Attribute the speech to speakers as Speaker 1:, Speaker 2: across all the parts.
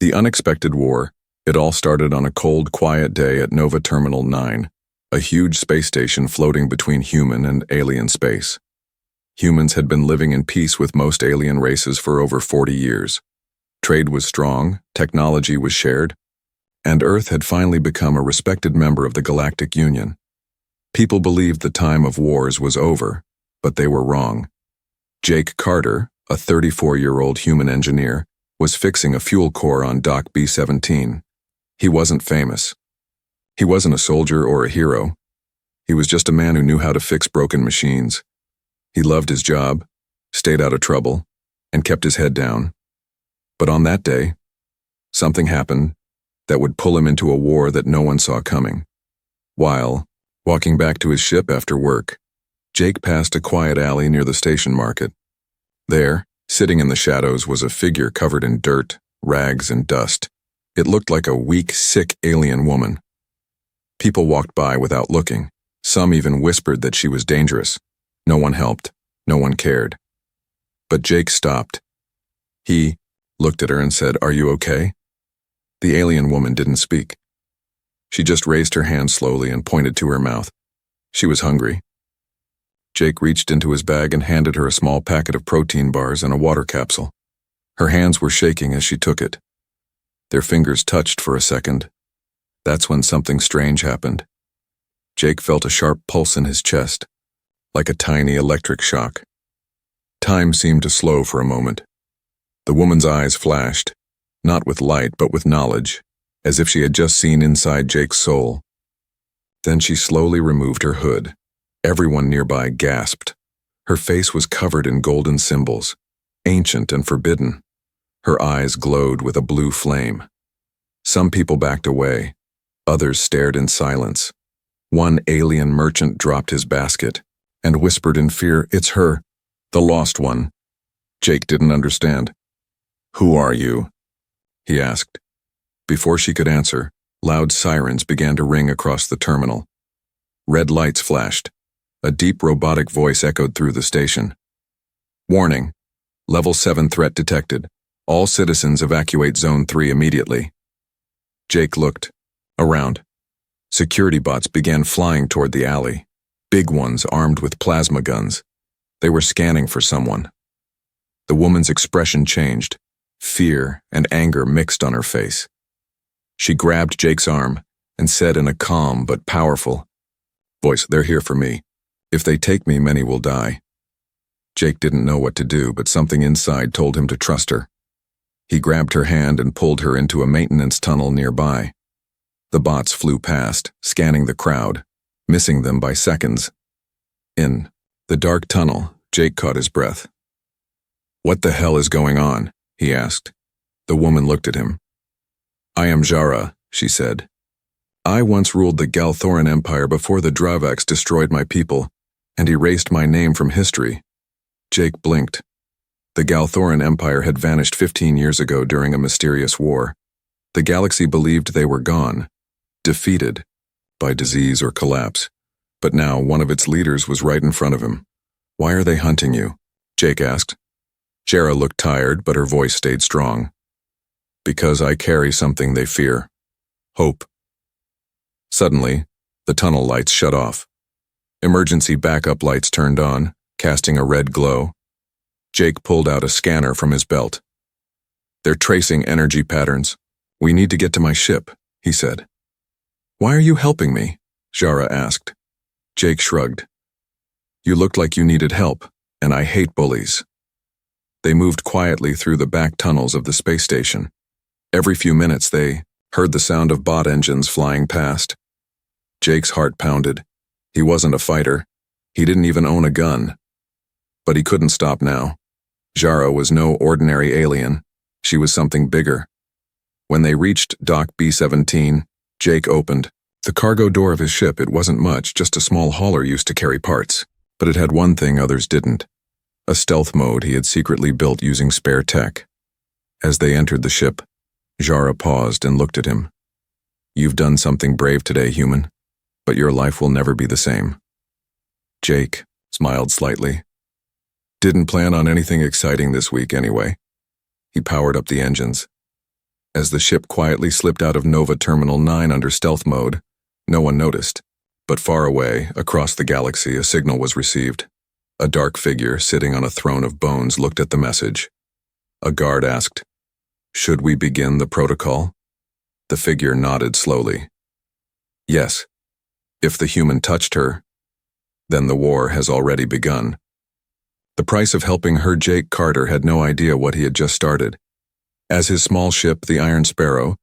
Speaker 1: The unexpected war. It all started on a cold, quiet day at Nova Terminal 9, a huge space station floating between human and alien space. Humans had been living in peace with most alien races for over 40 years. Trade was strong, technology was shared, and Earth had finally become a respected member of the Galactic Union. People believed the time of wars was over, but they were wrong. Jake Carter, a 34-year-old human engineer, was fixing a fuel core on Dock B-17. He wasn't famous. He wasn't a soldier or a hero. He was just a man who knew how to fix broken machines. He loved his job, stayed out of trouble, and kept his head down. But on that day, something happened that would pull him into a war that no one saw coming. While walking back to his ship after work, Jake passed a quiet alley near the station market. There, sitting in the shadows, was a figure covered in dirt, rags, and dust. It looked like a weak, sick alien woman. People walked by without looking. Some even whispered that she was dangerous. No one helped. No one cared. But Jake stopped. He looked at her and said, "Are you okay?" The alien woman didn't speak. She just raised her hand slowly and pointed to her mouth. She was hungry. Jake reached into his bag and handed her a small packet of protein bars and a water capsule. Her hands were shaking as she took it. Their fingers touched for a second. That's when something strange happened. Jake felt a sharp pulse in his chest, like a tiny electric shock. Time seemed to slow for a moment. The woman's eyes flashed, not with light but with knowledge, as if she had just seen inside Jake's soul. Then she slowly removed her hood. Everyone nearby gasped. Her face was covered in golden symbols, ancient and forbidden. Her eyes glowed with a blue flame. Some people backed away. Others stared in silence. One alien merchant dropped his basket and whispered in fear, "It's her, the lost one." Jake didn't understand. "Who are you?" he asked. Before she could answer, loud sirens began to ring across the terminal. Red lights flashed. A deep robotic voice echoed through the station. "Warning. Level 7 threat detected. All citizens evacuate Zone 3 immediately." Jake looked around. Security bots began flying toward the alley. Big ones armed with plasma guns. They were scanning for someone. The woman's expression changed. Fear and anger mixed on her face. She grabbed Jake's arm and said in a calm but powerful voice, "They're here for me. If they take me, many will die." Jake didn't know what to do, but something inside told him to trust her. He grabbed her hand and pulled her into a maintenance tunnel nearby. The bots flew past, scanning the crowd, missing them by seconds. In the dark tunnel, Jake caught his breath. "What the hell is going on?" he asked. The woman looked at him. "I am Jara," she said. "I once ruled the Galthoran Empire before the Dravaks destroyed my people and erased my name from history." Jake blinked. The Galthoran Empire had vanished 15 years ago during a mysterious war. The galaxy believed they were gone, defeated by disease or collapse. But now one of its leaders was right in front of him. "Why are they hunting you?" Jake asked. Jara looked tired, but her voice stayed strong. "Because I carry something they fear. Hope." Suddenly, the tunnel lights shut off. Emergency backup lights turned on, casting a red glow. Jake pulled out a scanner from his belt. "They're tracing energy patterns. We need to get to my ship," he said. "Why are you helping me?" Jara asked. Jake shrugged. "You looked like you needed help, and I hate bullies." They moved quietly through the back tunnels of the space station. Every few minutes they heard the sound of bot engines flying past. Jake's heart pounded. He wasn't a fighter. He didn't even own a gun. But he couldn't stop now. Jara was no ordinary alien. She was something bigger. When they reached Dock B-17, Jake opened the cargo door of his ship. It wasn't much, just a small hauler used to carry parts. But it had one thing others didn't. A stealth mode he had secretly built using spare tech. As they entered the ship, Jara paused and looked at him. "You've done something brave today, human, but your life will never be the same." Jake smiled slightly. Didn't plan on anything exciting this week anyway. He powered up the engines. As the ship quietly slipped out of Nova Terminal 9 under stealth mode, no one noticed. But far away, across the galaxy, a signal was received. A dark figure sitting on a throne of bones looked at the message. A guard asked, "Should we begin the protocol?" The figure nodded slowly. "Yes. If the human touched her, then the war has already begun." The price of helping her, Jake Carter had no idea what he had just started. As his small ship, the Iron Sparrow,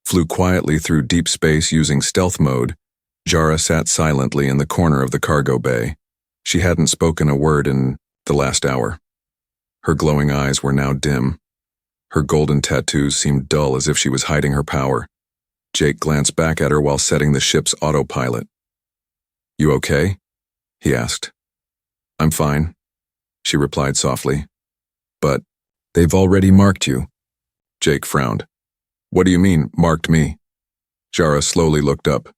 Speaker 1: flew quietly through deep space using stealth mode, Jara sat silently in the corner of the cargo bay. She hadn't spoken a word in the last hour. Her glowing eyes were now dim. Her golden tattoos seemed dull, as if she was hiding her power. Jake glanced back at her while setting the ship's autopilot. "You okay?" he asked. "I'm fine," she replied softly. "But they've already marked you." Jake frowned. "What do you mean, marked me?" Jara slowly looked up.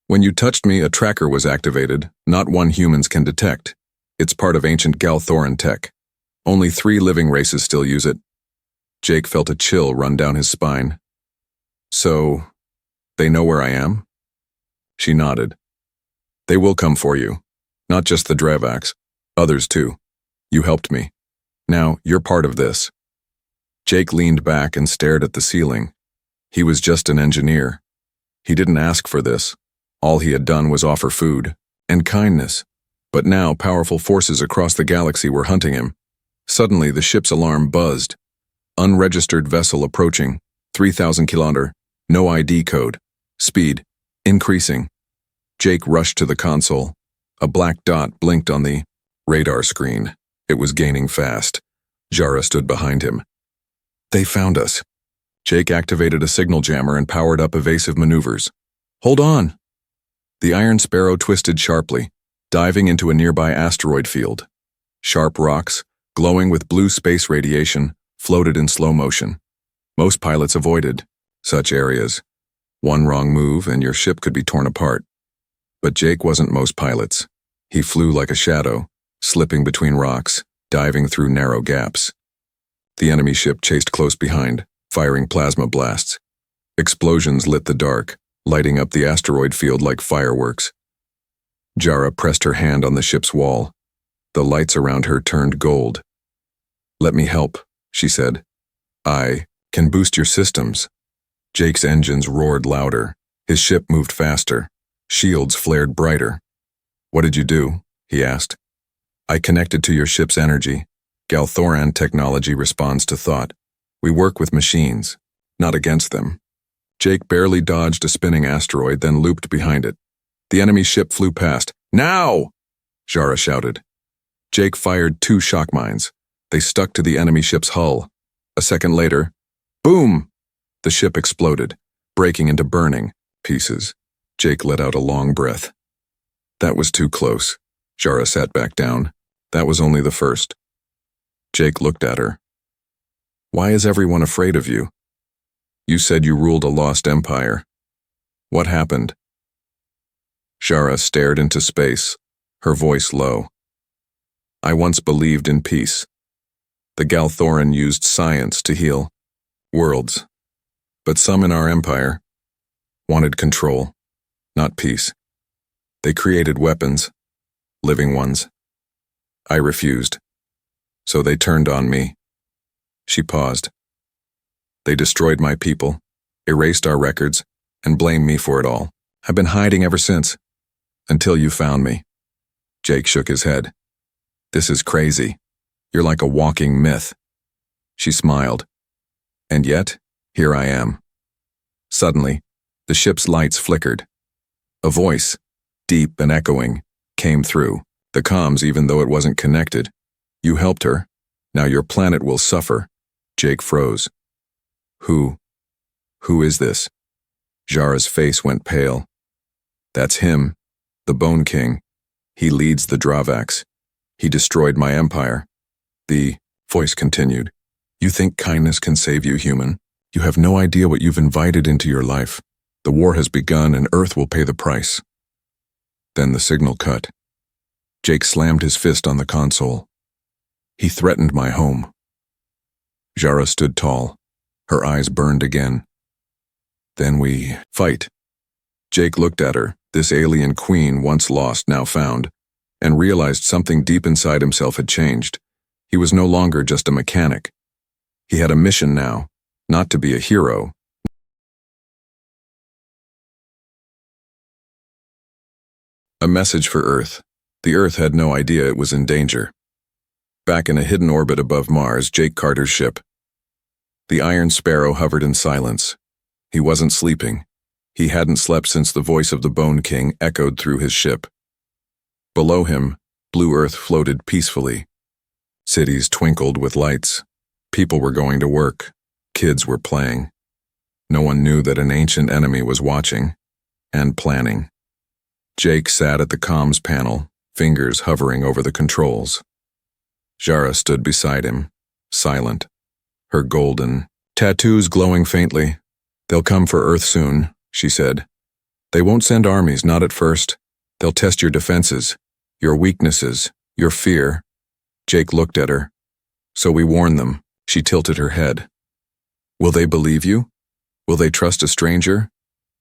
Speaker 1: "When you touched me, a tracker was activated. Not one humans can detect. It's part of ancient Galthoran tech. Only 3 living races still use it." Jake felt a chill run down his spine. "So, they know where I am?" She nodded. "They will come for you. Not just the Dravax. Others too. You helped me. Now, you're part of this." Jake leaned back and stared at the ceiling. He was just an engineer. He didn't ask for this. All he had done was offer food and kindness. But now powerful forces across the galaxy were hunting him. Suddenly, the ship's alarm buzzed. "Unregistered vessel approaching. 3,000 kilometer. No ID code. Speed increasing." Jake rushed to the console. A black dot blinked on the radar screen. It was gaining fast. Jara stood behind him. "They found us." Jake activated a signal jammer and powered up evasive maneuvers. "Hold on!" The Iron Sparrow twisted sharply, diving into a nearby asteroid field. Sharp rocks, glowing with blue space radiation, floated in slow motion. Most pilots avoided such areas. One wrong move and your ship could be torn apart. But Jake wasn't most pilots. He flew like a shadow, slipping between rocks, diving through narrow gaps. The enemy ship chased close behind, firing plasma blasts. Explosions lit the dark, lighting up the asteroid field like fireworks. Jara pressed her hand on the ship's wall. The lights around her turned gold. "Let me help," she said. "I can boost your systems." Jake's engines roared louder. His ship moved faster. Shields flared brighter. "What did you do?" he asked. "I connected to your ship's energy. Galthoran technology responds to thought. We work with machines, not against them." Jake barely dodged a spinning asteroid, then looped behind it. The enemy ship flew past. "Now!" Jara shouted. Jake fired 2 shock mines. They stuck to the enemy ship's hull. A second later, boom! The ship exploded, breaking into burning pieces. Jake let out a long breath. "That was too close." Jara sat back down. "That was only the first." Jake looked at her. "Why is everyone afraid of you? You said you ruled a lost empire. What happened?" Jara stared into space, her voice low. "I once believed in peace. The Galthoran used science to heal worlds. But some in our empire wanted control, not peace. They created weapons, living ones. I refused. So they turned on me." She paused. "They destroyed my people, erased our records, and blamed me for it all. I've been hiding ever since, until you found me." Jake shook his head. "This is crazy. You're like a walking myth." She smiled. "And yet, here I am." Suddenly, the ship's lights flickered. A voice, deep and echoing, came through the comms even though it wasn't connected. "You helped her. Now your planet will suffer." Jake froze. Who is this?" Jara's face went pale. "That's him, the Bone King. He leads the Dravax. He destroyed my empire." The voice continued. "You think kindness can save you, human? You have no idea what you've invited into your life. The war has begun and Earth will pay the price." Then the signal cut. Jake slammed his fist on the console. "He threatened my home." Jara stood tall, Her eyes burned again. Then we fight. Jake looked at her, this alien queen once lost, now found, and realized something deep inside himself had changed. He was no longer just a mechanic. He had a mission now, not to be a hero. A message for Earth. The Earth had no idea it was in danger. Back in a hidden orbit above Mars, Jake Carter's ship. The Iron Sparrow hovered in silence. He wasn't sleeping. He hadn't slept since the voice of the Bone King echoed through his ship. Below him, blue Earth floated peacefully. Cities twinkled with lights. People were going to work. Kids were playing. No one knew that an ancient enemy was watching and planning. Jake sat at the comms panel, fingers hovering over the controls. Jara stood beside him, silent, her golden tattoos glowing faintly. "They'll come for Earth soon," she said. "They won't send armies, not at first. They'll test your defenses, your weaknesses, your fear." Jake looked at her. "So we warn them." She tilted her head. "Will they believe you? Will they trust a stranger?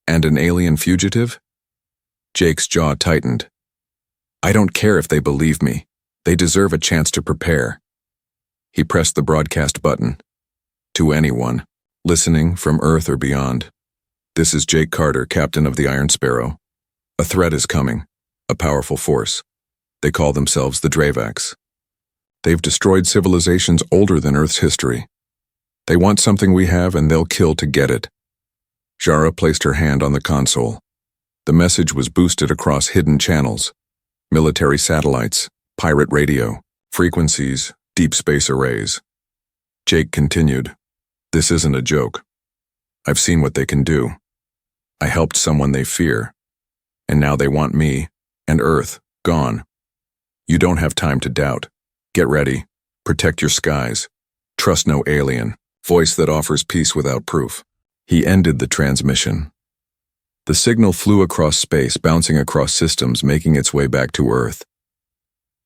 Speaker 1: And an alien fugitive?" Jake's jaw tightened. "I don't care if they believe me. They deserve a chance to prepare." He pressed the broadcast button. "To anyone, listening from Earth or beyond. This is Jake Carter, captain of the Iron Sparrow. A threat is coming, a powerful force. They call themselves the Dravax. They've destroyed civilizations older than Earth's history. They want something we have and they'll kill to get it." Jara placed her hand on the console. The message was boosted across hidden channels, military satellites, pirate radio, frequencies, deep space arrays. Jake continued, "This isn't a joke. I've seen what they can do. I helped someone they fear, and now they want me and Earth gone. You don't have time to doubt. Get ready. Protect your skies. Trust no alien. Voice that offers peace without proof." He ended the transmission. The signal flew across space, bouncing across systems, making its way back to Earth.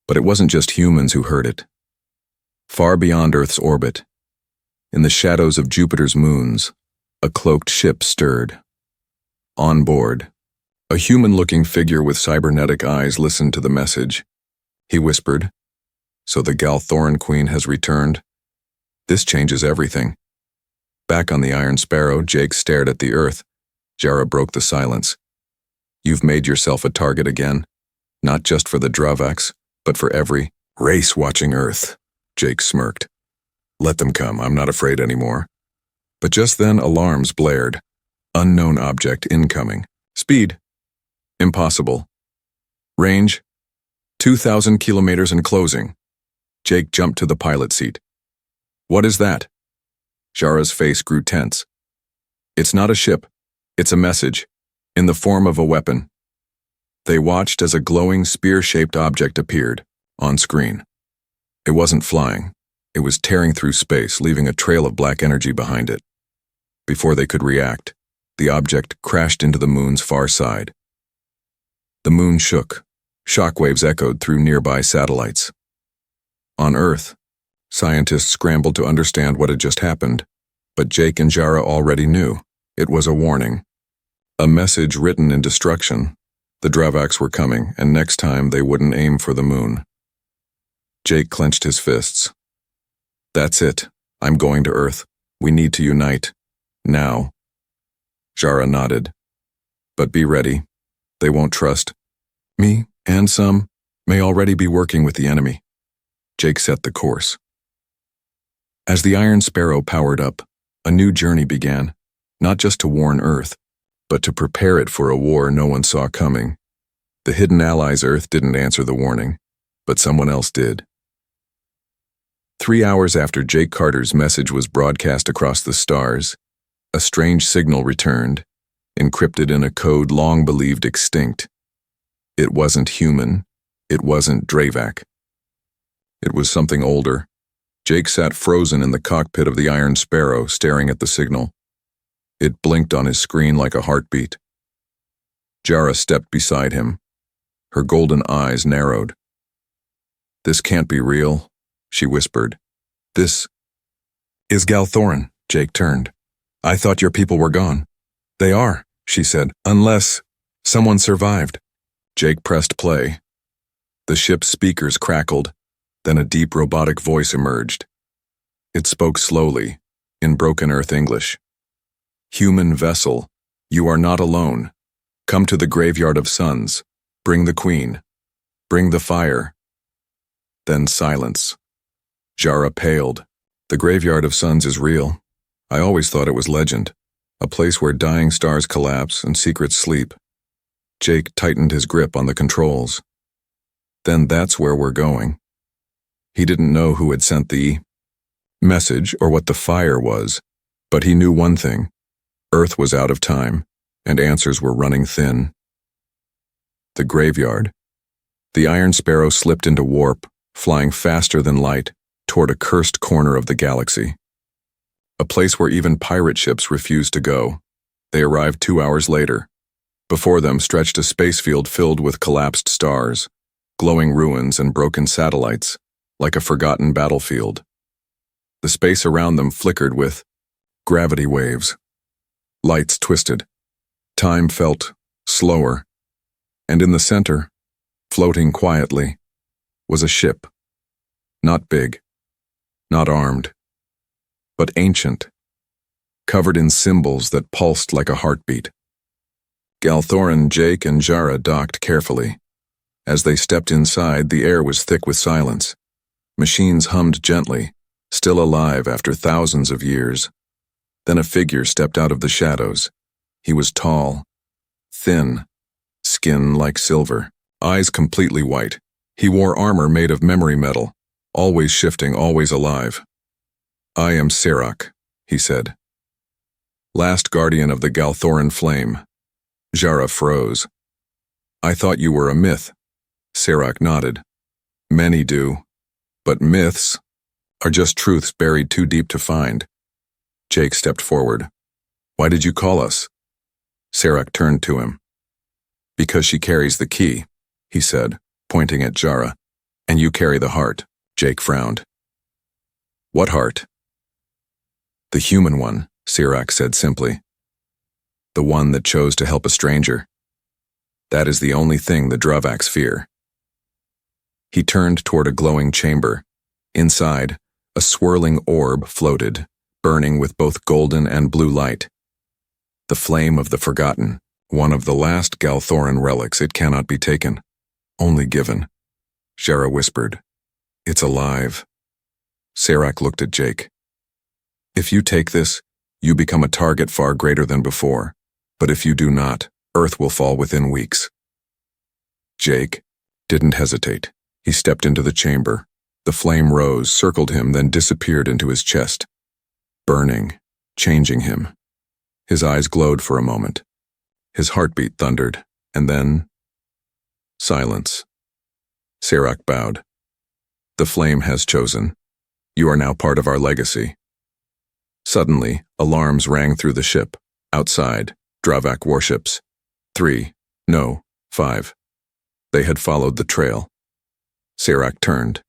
Speaker 1: But it wasn't just humans who heard it. Far beyond Earth's orbit, in the shadows of Jupiter's moons, a cloaked ship stirred. On board, a human-looking figure with cybernetic eyes listened to the message. He whispered, "So the Galthoran Queen has returned? This changes everything." Back on the Iron Sparrow, Jake stared at the Earth. Jara broke the silence. "You've made yourself a target again, not just for the Dravax, but for every race watching Earth." Jake smirked. "Let them come, I'm not afraid anymore." But just then alarms blared. Unknown object incoming. Speed. Impossible. Range. 2,000 kilometers and closing. Jake jumped to the pilot seat. "What is that?" Jara's face grew tense. "It's not a ship. It's a message, in the form of a weapon." They watched as a glowing spear-shaped object appeared, on screen. It wasn't flying. It was tearing through space, leaving a trail of black energy behind it. Before they could react, the object crashed into the moon's far side. The moon shook. Shockwaves echoed through nearby satellites. On Earth, scientists scrambled to understand what had just happened, but Jake and Jara already knew. It was a warning. A message written in destruction. The Dravax were coming, and next time they wouldn't aim for the moon. Jake clenched his fists. "That's it. I'm going to Earth. We need to unite. Now." Jara nodded. "But be ready. They won't trust. Me, and some, may already be working with the enemy." Jake set the course. As the Iron Sparrow powered up, a new journey began. Not just to warn Earth, but to prepare it for a war no one saw coming. The hidden allies Earth didn't answer the warning, but someone else did. 3 hours after Jake Carter's message was broadcast across the stars, a strange signal returned, encrypted in a code long believed extinct. It wasn't human. It wasn't Dravac. It was something older. Jake sat frozen in the cockpit of the Iron Sparrow, staring at the signal. It blinked on his screen like a heartbeat. Jara stepped beside him. Her golden eyes narrowed. "This can't be real," she whispered. "This is Galthoran." Jake turned. I thought your people were gone. They are, she said, unless someone survived. Jake pressed play. The ship's speakers crackled, then a deep robotic voice emerged. It spoke slowly, in broken Earth English. Human vessel, you are not alone. Come to the graveyard of suns. Bring the queen. Bring the fire. Then silence. Jara paled. The graveyard of suns is real. I always thought it was legend, a place where dying stars collapse and secrets sleep. Jake tightened his grip on the controls. Then that's where we're going. He didn't know who had sent the message or what the fire was, but he knew one thing. Earth was out of time, and answers were running thin. The graveyard. The Iron Sparrow slipped into warp, flying faster than light, toward a cursed corner of the galaxy. A place where even pirate ships refused to go. They arrived 2 hours later. Before them stretched a space field filled with collapsed stars, glowing ruins and broken satellites, like a forgotten battlefield. The space around them flickered with gravity waves. Lights twisted. Time felt slower. And in the center, floating quietly, was a ship. Not big, not armed, but ancient, covered in symbols that pulsed like a heartbeat. Galthorin, Jake, and Jara docked carefully. As they stepped inside, the air was thick with silence. Machines hummed gently, still alive after thousands of years. Then a figure stepped out of the shadows. He was tall, thin, skin like silver, eyes completely white. He wore armor made of memory metal, always shifting, always alive. I am Serac, he said. Last guardian of the Galthorin flame. Jara froze. I thought you were a myth. Serac nodded. Many do, but myths are just truths buried too deep to find. Jake stepped forward. Why did you call us? Serac turned to him. Because she carries the key, he said, pointing at Jara. And you carry the heart. Jake frowned. What heart? The human one, Serac said simply. The one that chose to help a stranger. That is the only thing the Dravaks fear. He turned toward a glowing chamber. Inside, a swirling orb floated, burning with both golden and blue light. The flame of the forgotten, one of the last Galthorin relics. It cannot be taken, only given. Jara whispered. It's alive. Serac looked at Jake. If you take this, you become a target far greater than before. But if you do not, Earth will fall within weeks. Jake didn't hesitate. He stepped into the chamber. The flame rose, circled him, then disappeared into his chest. Burning, changing him. His eyes glowed for a moment. His heartbeat thundered, and then silence. Serac bowed. The flame has chosen. You are now part of our legacy. Suddenly, alarms rang through the ship. Outside, Dravak warships. 3, no, 5. They had followed the trail. Serac turned.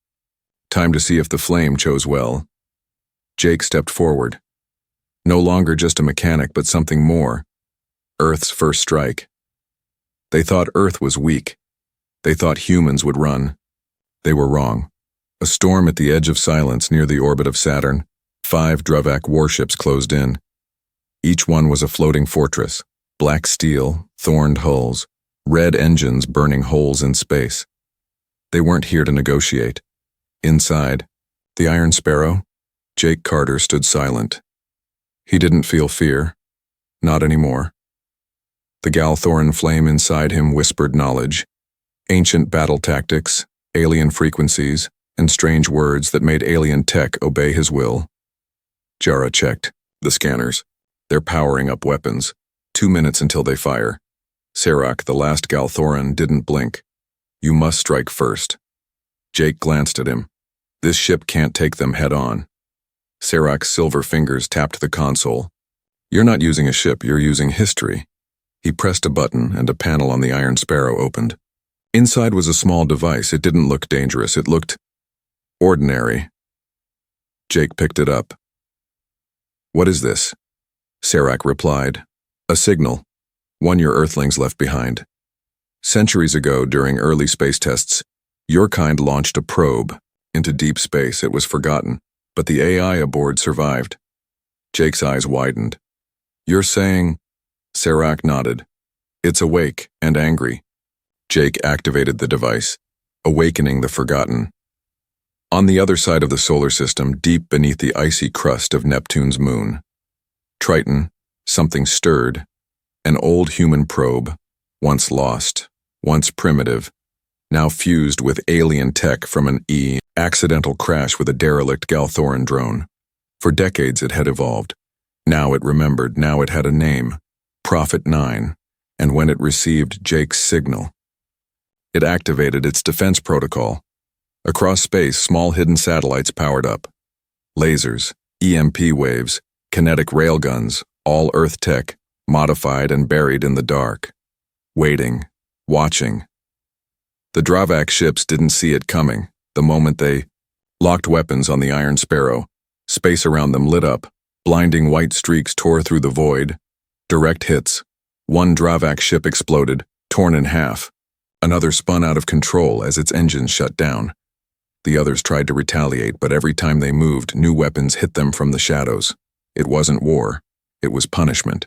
Speaker 1: Time to see if the flame chose well. Jake stepped forward. No longer just a mechanic, but something more. Earth's first strike. They thought Earth was weak. They thought humans would run. They were wrong. A storm at the edge of silence near the orbit of Saturn. 5 Dravak warships closed in. Each one was a floating fortress. Black steel, thorned hulls, red engines burning holes in space. They weren't here to negotiate. Inside, the Iron Sparrow, Jake Carter stood silent. He didn't feel fear. Not anymore. The Galthorin flame inside him whispered knowledge. Ancient battle tactics, alien frequencies, and strange words that made alien tech obey his will. Jara checked. The scanners. They're powering up weapons. 2 minutes until they fire. Serac, the last Galthorin, didn't blink. You must strike first. Jake glanced at him. This ship can't take them head on. Serac's silver fingers tapped the console. You're not using a ship, you're using history. He pressed a button and a panel on the Iron Sparrow opened. Inside was a small device. It didn't look dangerous. It looked ordinary. Jake picked it up. What is this? Serac replied. A signal. One your Earthlings left behind. Centuries ago, during early space tests, your kind launched a probe into deep space. It was forgotten, but the AI aboard survived. Jake's eyes widened. You're saying? Serac nodded. It's awake and angry. Jake activated the device, awakening the forgotten. On the other side of the solar system, deep beneath the icy crust of Neptune's moon, Triton, something stirred. An old human probe, once lost, once primitive, now fused with alien tech from an accidental crash with a derelict Galthoran drone. For decades it had evolved. Now it remembered, now it had a name, Prophet 9, and when it received Jake's signal, it activated its defense protocol. Across space, small hidden satellites powered up. Lasers, EMP waves, kinetic railguns, all Earth tech, modified and buried in the dark. Waiting, watching. The Dravak ships didn't see it coming. The moment they locked weapons on the Iron Sparrow, space around them lit up. Blinding white streaks tore through the void. Direct hits. One Dravak ship exploded, torn in half. Another spun out of control as its engines shut down. The others tried to retaliate, but every time they moved, new weapons hit them from the shadows. It wasn't war. It was punishment.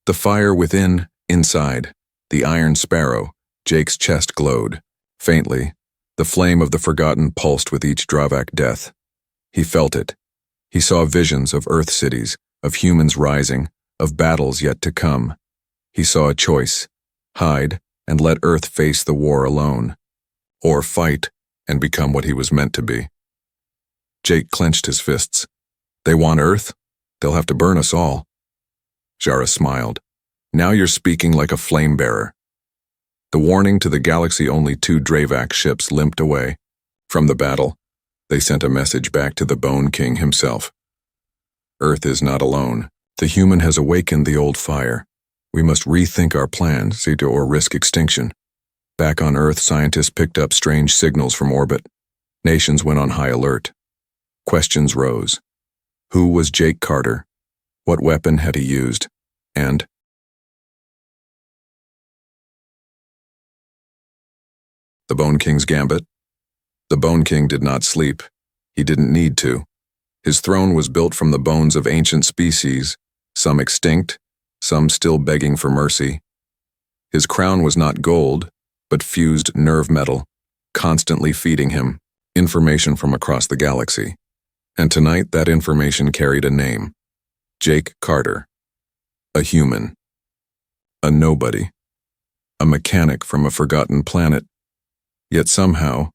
Speaker 1: The fire within, inside. The Iron Sparrow. Jake's chest glowed. Faintly, the flame of the forgotten pulsed with each Dravak death. He felt it. He saw visions of Earth cities, of humans rising, of battles yet to come. He saw a choice: hide and let Earth face the war alone, or fight and become what he was meant to be. Jake clenched his fists. They want Earth? They'll have to burn us all. Jara smiled. Now you're speaking like a flame bearer. The warning to the galaxy, only 2 Dravak ships limped away. From the battle, they sent a message back to the Bone King himself. Earth is not alone. The human has awakened the old fire. We must rethink our plans, or risk extinction. Back on Earth, scientists picked up strange signals from orbit. Nations went on high alert. Questions rose. Who was Jake Carter? What weapon had he used? And the Bone King's gambit? The Bone King did not sleep. He didn't need to. His throne was built from the bones of ancient species, some extinct, some still begging for mercy. His crown was not gold, but fused nerve metal, constantly feeding him information from across the galaxy. And tonight that information carried a name: Jake Carter. A human. A nobody. A mechanic from a forgotten planet. Yet somehow,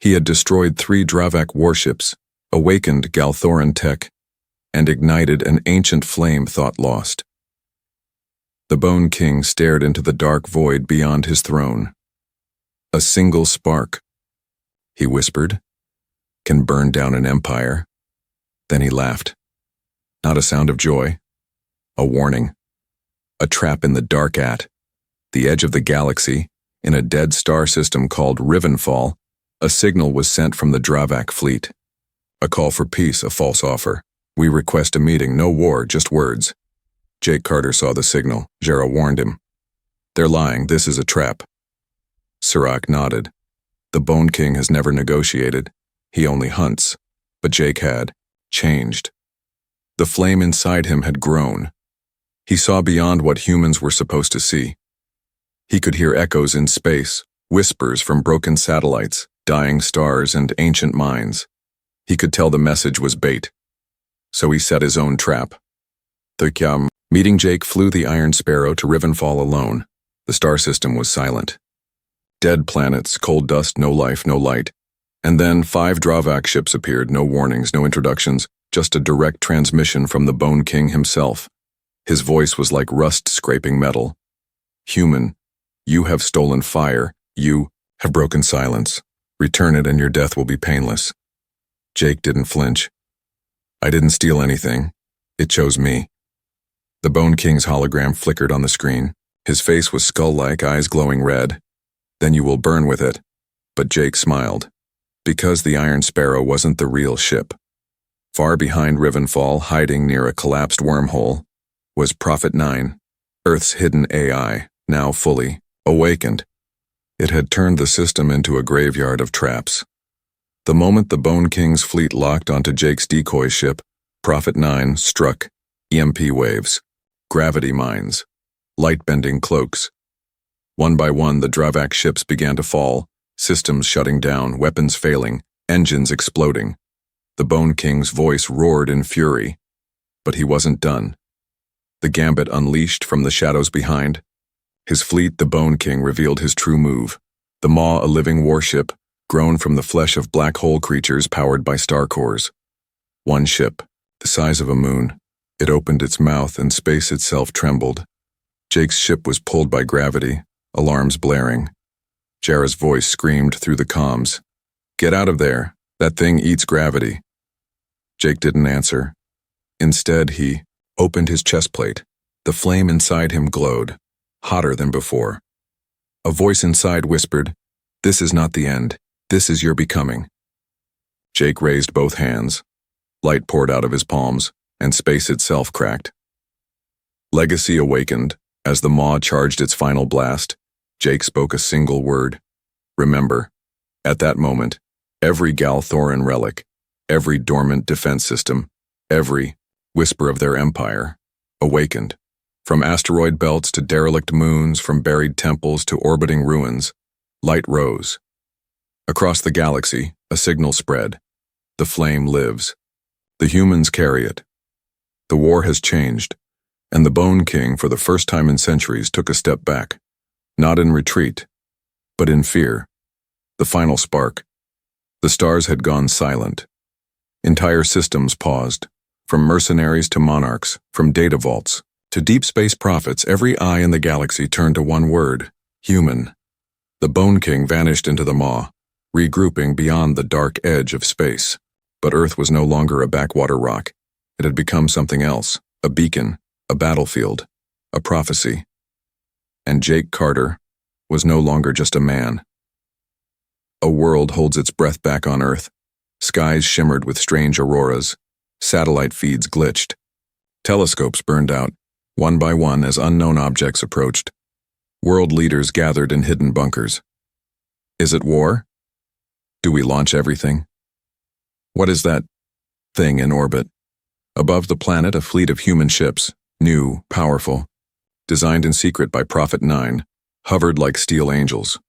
Speaker 1: he had destroyed 3 Dravak warships, awakened Galthoran tech, and ignited an ancient flame thought lost. The Bone King stared into the dark void beyond his throne. A single spark, he whispered, can burn down an empire. Then he laughed. Not a sound of joy. A warning. A trap in the dark the edge of the galaxy, in a dead star system called Rivenfall. A signal was sent from the Dravak fleet. A call for peace, a false offer. We request a meeting, no war, just words. Jake Carter saw the signal. Jara warned him. They're lying, this is a trap. Serac nodded. The Bone King has never negotiated. He only hunts. But Jake had changed. The flame inside him had grown. He saw beyond what humans were supposed to see. He could hear echoes in space, whispers from broken satellites, dying stars, and ancient mines. He could tell the message was bait. So he set his own trap. Meeting Jake flew the Iron Sparrow to Rivenfall alone. The star system was silent. Dead planets, cold dust, no life, no light. And then 5 Dravak ships appeared, no warnings, no introductions, just a direct transmission from the Bone King himself. His voice was like rust scraping metal. Human, you have stolen fire. You have broken silence. Return it and your death will be painless. Jake didn't flinch. I didn't steal anything. It chose me. The Bone King's hologram flickered on the screen. His face was skull-like, eyes glowing red. Then you will burn with it. But Jake smiled. Because the Iron Sparrow wasn't the real ship. Far behind Rivenfall, hiding near a collapsed wormhole, was Prophet 9, Earth's hidden AI, now fully awakened. It had turned the system into a graveyard of traps. The moment the Bone King's fleet locked onto Jake's decoy ship, Prophet 9 struck EMP waves, gravity mines, light-bending cloaks. One by one, the Dravak ships began to fall, systems shutting down, weapons failing, engines exploding. The Bone King's voice roared in fury, but he wasn't done. The gambit unleashed from the shadows behind. His fleet, the Bone King, revealed his true move. The Maw, a living warship, grown from the flesh of black hole creatures powered by star cores. One ship, the size of a moon. It opened its mouth and space itself trembled. Jake's ship was pulled by gravity, alarms blaring. Jara's voice screamed through the comms. "Get out of there. That thing eats gravity." Jake didn't answer. Instead, he opened his chest plate. The flame inside him glowed, hotter than before. A voice inside whispered, "This is not the end. This is your becoming." Jake raised both hands. Light poured out of his palms, and space itself cracked. Legacy awakened. As the Maw charged its final blast, Jake spoke a single word. Remember. At that moment, every Galthoran relic, every dormant defense system, every whisper of their empire, awakened. From asteroid belts to derelict moons, from buried temples to orbiting ruins, light rose. Across the galaxy, a signal spread. The flame lives. The humans carry it. The war has changed, and the Bone King, for the first time in centuries, took a step back. Not in retreat, but in fear. The final spark. The stars had gone silent. Entire systems paused. From mercenaries to monarchs, from data vaults to deep space prophets, every eye in the galaxy turned to one word: human. The Bone King vanished into the Maw, regrouping beyond the dark edge of space. But Earth was no longer a backwater rock. It had become something else, a beacon, a battlefield, a prophecy. And Jake Carter was no longer just a man. A world holds its breath back on Earth. Skies shimmered with strange auroras. Satellite feeds glitched. Telescopes burned out, one by one, as unknown objects approached. World leaders gathered in hidden bunkers. Is it war? Do we launch everything? What is that thing in orbit? Above the planet, a fleet of human ships, new, powerful, designed in secret by Prophet 9, hovered like steel angels.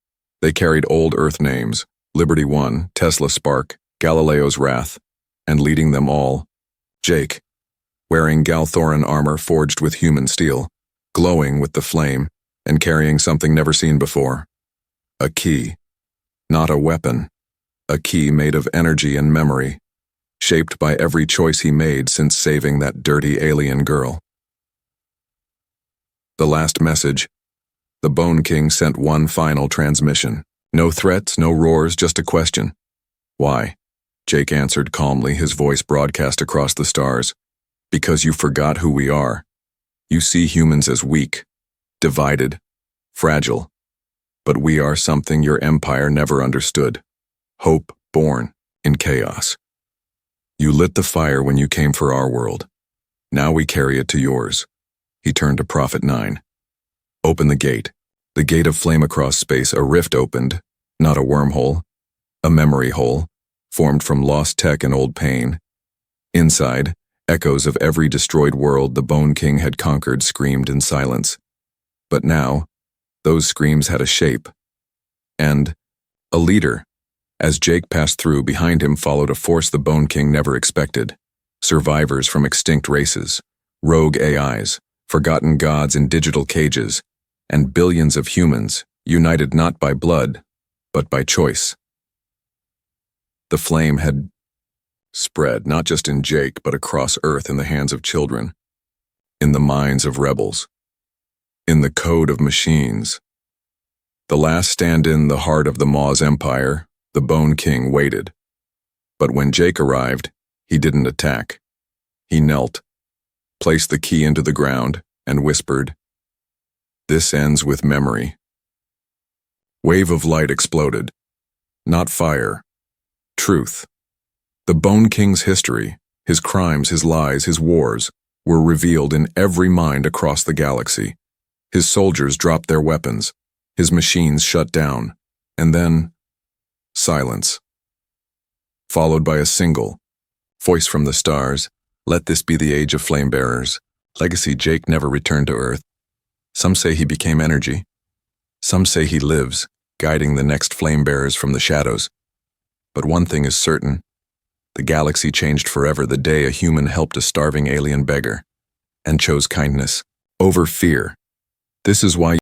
Speaker 1: They carried old Earth names: Liberty 1, Tesla Spark, Galileo's Wrath, and leading them all, Jake, wearing Galthoran armor forged with human steel, glowing with the flame, and carrying something never seen before. A key. Not a weapon. A key made of energy and memory, shaped by every choice he made since saving that dirty alien girl. The last message. The Bone King sent one final transmission. No threats, no roars, just a question. Why? Jake answered calmly, his voice broadcast across the stars. Because you forgot who we are. You see humans as weak, divided, fragile. But we are something your empire never understood. Hope born in chaos. You lit the fire when you came for our world. Now we carry it to yours. He turned to Prophet 9. Open the gate. The gate of flame across space. A rift opened, not a wormhole, a memory hole, formed from lost tech and old pain. Inside, echoes of every destroyed world the Bone King had conquered screamed in silence. But now, those screams had a shape. And a leader. As Jake passed through, behind him followed a force the Bone King never expected. Survivors from extinct races, rogue AIs, forgotten gods in digital cages, and billions of humans, united not by blood, but by choice. The flame had spread, not just in Jake, but across Earth in the hands of children, in the minds of rebels, in the code of machines. The last stand in the heart of the Maw's empire, the Bone King waited. But when Jake arrived, he didn't attack. He knelt, placed the key into the ground, and whispered, "This ends with memory." Wave of light exploded. Not fire. Truth. The Bone King's history, His crimes, his lies, his wars were revealed in every mind across the galaxy. His soldiers dropped their weapons, his machines shut down, and then silence, followed by a single voice from the stars. Let this be the age of flame-bearers. Legacy: Jake never returned to Earth. Some say he became energy. Some say he lives, guiding the next flame-bearers from the shadows. But one thing is certain: the galaxy changed forever the day a human helped a starving alien beggar and chose kindness over fear. This is why